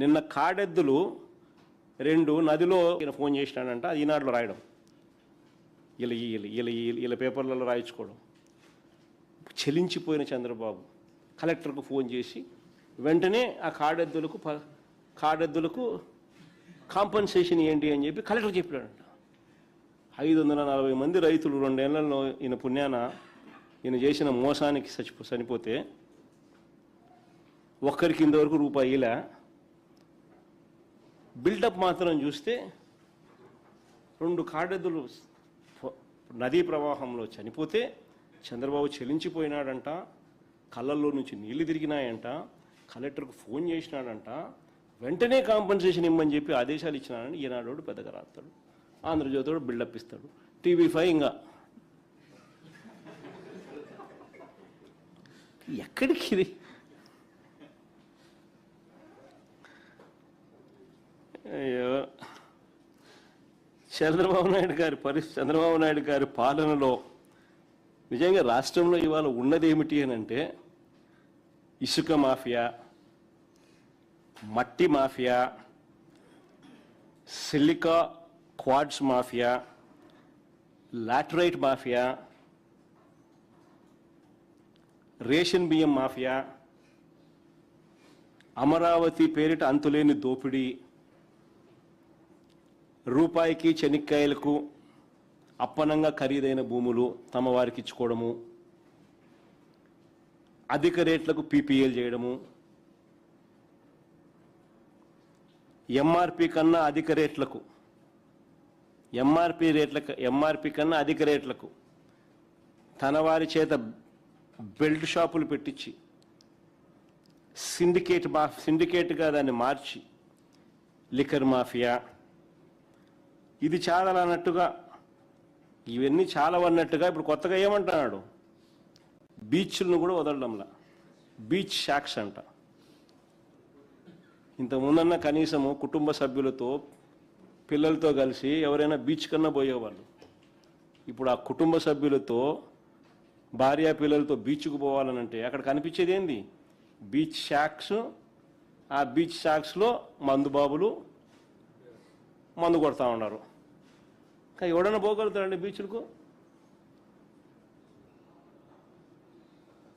నిన్న కాడెద్దులు 2 నదిలో ఫోన్ చేసినాడంట, అది ఈనాడులో రాయడం, ఇలా పేపర్లలో రాయించుకోవడం. చెలించిపోయిన చంద్రబాబు కలెక్టర్కు ఫోన్ చేసి వెంటనే ఆ కాడెద్దులకు కాంపన్సేషన్ ఏంటి అని చెప్పి కలెక్టర్ చెప్పాడంట. 540 మంది రైతులు 2 ఏళ్లలో ఈయన పుణ్యాన ఈయన చేసిన మోసానికి చనిపోతే ఒక్కరికి ఇంతవరకు రూపాయిలా. బిల్డప్ మాత్రం చూస్తే 2 కాడెద్దులు నదీ ప్రవాహంలో చనిపోతే చంద్రబాబు చెలించిపోయినాడంట, కళ్ళల్లో నుంచి నీళ్లు తిరిగినాయంట, కలెక్టర్కు ఫోన్ చేసినాడంట, వెంటనే కాంపన్సేషన్ ఇమ్మని చెప్పి ఆదేశాలు ఇచ్చినాడని ఈనాడు పెద్దగా రాస్తాడు, ఆంధ్రజ్యోతిలో బిల్డప్ ఇస్తాడు, TV5 ఇంకా ఎక్కడికి ఇది? అయ్యో, చంద్రబాబు నాయుడు గారి పాలనలో నిజంగా రాష్ట్రంలో ఇవాళ ఉన్నది ఏమిటి అని అంటే ఇసుక మాఫియా, మట్టి mafia, silica quads mafia, laterite mafia, ration బియ్యం మాఫియా, అమరావతి పేరిట అంతులేని దోపిడీ, రూపాయికి చెనిక్కాయలకు అప్పనంగా ఖరీదైన భూములు తమ వారికి ఇచ్చుకోవడము, అధిక రేట్లకు PPL చేయడము, ఎంఆర్పి కన్నా అధిక రేట్లకు తన వారి చేత బెల్ట్ షాపులు పెట్టించి సిండికేట్గా దాన్ని మార్చి లిక్కర్ మాఫియా, ఇది చాలా అన్నట్టుగా ఇవన్నీ చాలా అన్నట్టుగా ఇప్పుడు కొత్తగా ఏమంటున్నాడు, బీచ్లను కూడా వదలడంలా, బీచ్ షాక్స్ అంట. ఇంతకుముందన్న కనీసము కుటుంబ సభ్యులతో పిల్లలతో కలిసి ఎవరైనా బీచ్ కన్నా పోయేవాళ్ళు. ఇప్పుడు ఆ కుటుంబ సభ్యులతో భార్య పిల్లలతో బీచ్కు పోవాలనంటే అక్కడ కనిపించేది ఏంది? Beach shacks. ఆ బీచ్ షాక్స్లో మందు బాబులు మందు కొడతా ఉన్నారు. ఎవడన్నా పోగలుగుతారండి బీచ్లకు?